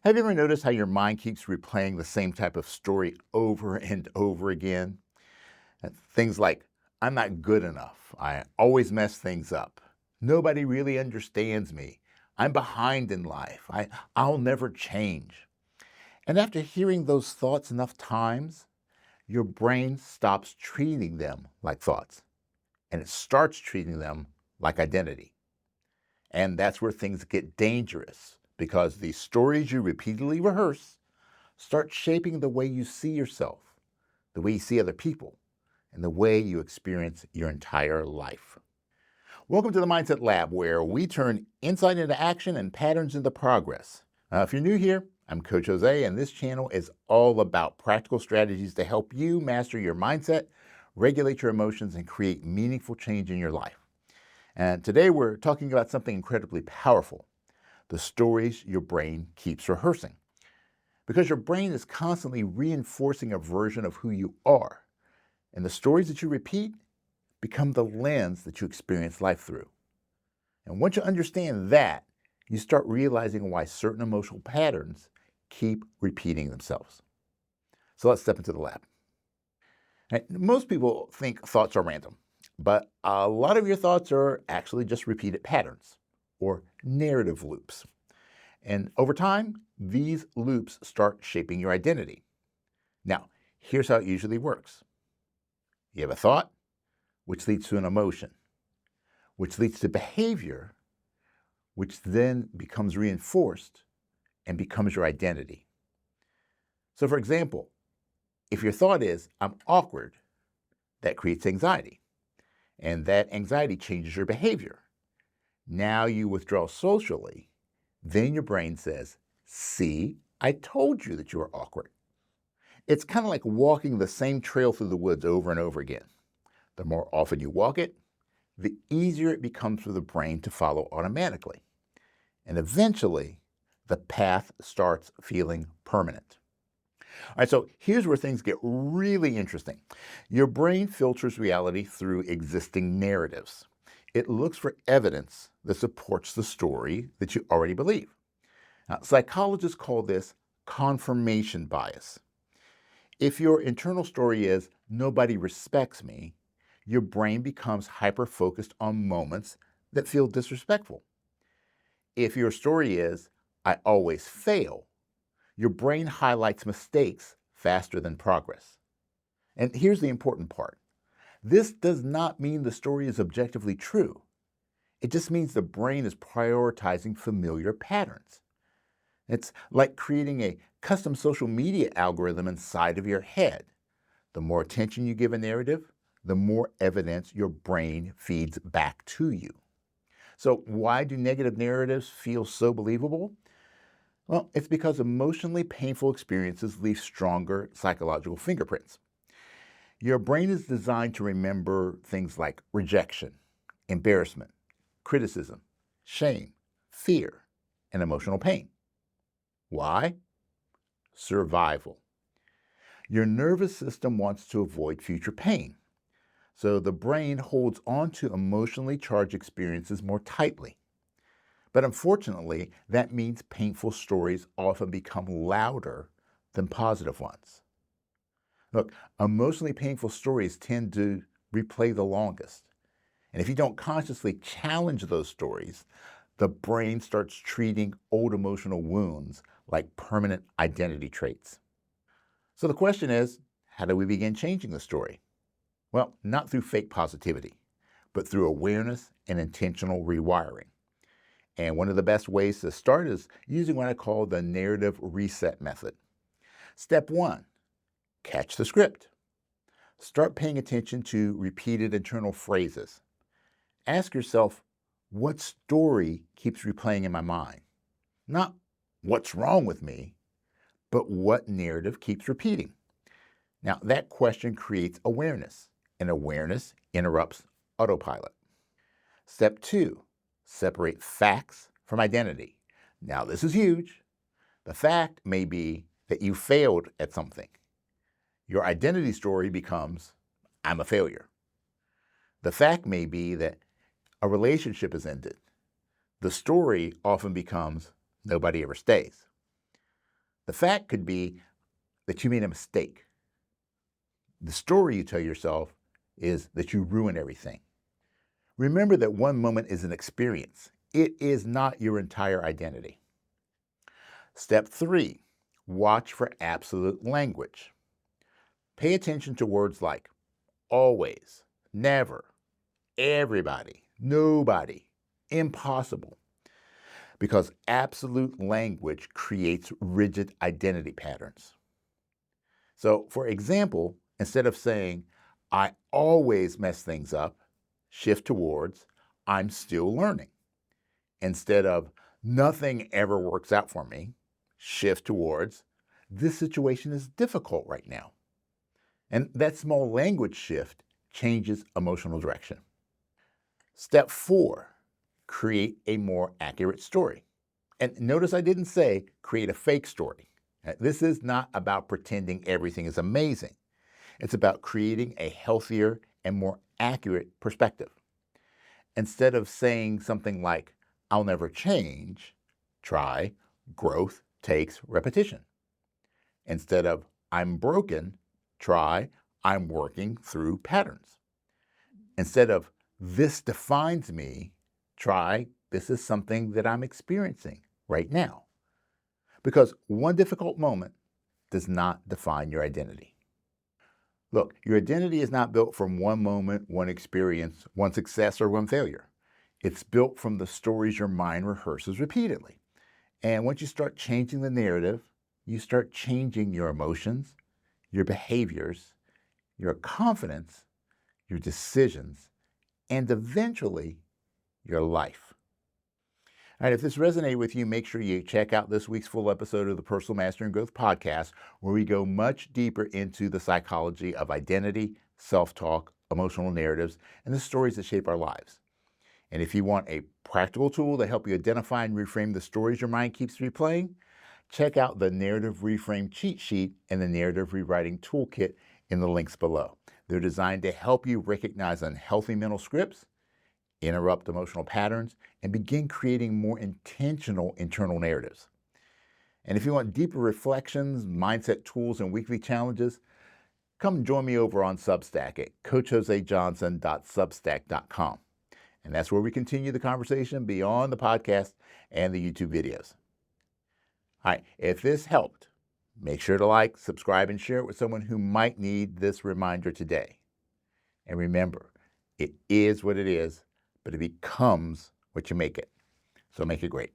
Have you ever noticed how your mind keeps replaying the same type of story over and over again? Things like, I'm not good enough. I always mess things up. Nobody really understands me. I'm behind in life. I'll never change. And after hearing those thoughts enough times, your brain stops treating them like thoughts and it starts treating them like identity. And that's where things get dangerous because the stories you repeatedly rehearse start shaping the way you see yourself, the way you see other people, and the way you experience your entire life. Welcome to the Mindset Lab, where we turn insight into action and patterns into progress. If you're new here, I'm Coach Jose, and this channel is all about practical strategies to help you master your mindset, regulate your emotions, and create meaningful change in your life. And today we're talking about something incredibly powerful: the stories your brain keeps rehearsing. Because your brain is constantly reinforcing a version of who you are. And the stories that you repeat become the lens that you experience life through. And once you understand that, you start realizing why certain emotional patterns keep repeating themselves. So let's step into the lab. Right, most people think thoughts are random, but a lot of your thoughts are actually just repeated patterns or narrative loops. And over time, these loops start shaping your identity. Now, here's how it usually works. You have a thought, which leads to an emotion, which leads to behavior, which then becomes reinforced and becomes your identity. So, for example, if your thought is, I'm awkward, that creates anxiety. And that anxiety changes your behavior. Now you withdraw socially. Then your brain says, see, I told you that you were awkward. It's kind of like walking the same trail through the woods over and over again. The more often you walk it, the easier it becomes for the brain to follow automatically. And eventually, the path starts feeling permanent. All right, so here's where things get really interesting. Your brain filters reality through existing narratives. It looks for evidence that supports the story that you already believe. Now, psychologists call this confirmation bias. If your internal story is, nobody respects me, your brain becomes hyper-focused on moments that feel disrespectful. If your story is, I always fail, your brain highlights mistakes faster than progress. And here's the important part. This does not mean the story is objectively true. It just means the brain is prioritizing familiar patterns. It's like creating a custom social media algorithm inside of your head. The more attention you give a narrative, the more evidence your brain feeds back to you. So why do negative narratives feel so believable? Well, it's because emotionally painful experiences leave stronger psychological fingerprints. Your brain is designed to remember things like rejection, embarrassment, criticism, shame, fear, and emotional pain. Why? Survival. Your nervous system wants to avoid future pain. So the brain holds on to emotionally charged experiences more tightly. But unfortunately, that means painful stories often become louder than positive ones. Look, emotionally painful stories tend to replay the longest. And if you don't consciously challenge those stories, the brain starts treating old emotional wounds like permanent identity traits. So the question is, how do we begin changing the story? Well, not through fake positivity, but through awareness and intentional rewiring. And one of the best ways to start is using what I call the narrative reset method. Step one, catch the script. Start paying attention to repeated internal phrases. Ask yourself, what story keeps replaying in my mind? Not what's wrong with me, but what narrative keeps repeating? Now, that question creates awareness, and awareness interrupts autopilot. Step two, separate facts from identity. Now, this is huge. The fact may be that you failed at something. Your identity story becomes, I'm a failure. The fact may be that a relationship has ended. The story often becomes, nobody ever stays. The fact could be that you made a mistake. The story you tell yourself is that you ruin everything. Remember that one moment is an experience. It is not your entire identity. Step 3, watch for absolute language. Pay attention to words like always, never, everybody, nobody, impossible, because absolute language creates rigid identity patterns. So, for example, instead of saying, I always mess things up, shift towards, I'm still learning. Instead of, nothing ever works out for me, shift towards, this situation is difficult right now. And that small language shift changes emotional direction. Step 4, create a more accurate story. And notice I didn't say create a fake story. This is not about pretending everything is amazing. It's about creating a healthier and more accurate perspective. Instead of saying something like, I'll never change, try, growth takes repetition. Instead of, I'm broken, try, I'm working through patterns. Instead of, this defines me, try, this is something that I'm experiencing right now. Because one difficult moment does not define your identity. Look, your identity is not built from one moment, one experience, one success, or one failure. It's built from the stories your mind rehearses repeatedly. And once you start changing the narrative, you start changing your emotions, your behaviors, your confidence, your decisions, and eventually your life. All right, if this resonated with you, make sure you check out this week's full episode of the Personal Mastery and Growth Podcast, where we go much deeper into the psychology of identity, self-talk, emotional narratives, and the stories that shape our lives. And if you want a practical tool to help you identify and reframe the stories your mind keeps replaying, check out the Narrative Reframe Cheat Sheet and the Narrative Rewriting Toolkit in the links below. They're designed to help you recognize unhealthy mental scripts, interrupt emotional patterns, and begin creating more intentional internal narratives. And if you want deeper reflections, mindset tools, and weekly challenges, come join me over on Substack at coachjosejohnson.substack.com. And that's where we continue the conversation beyond the podcast and the YouTube videos. All right, if this helped, make sure to like, subscribe, and share it with someone who might need this reminder today. And remember, it is what it is, but it becomes what you make it. So make it great.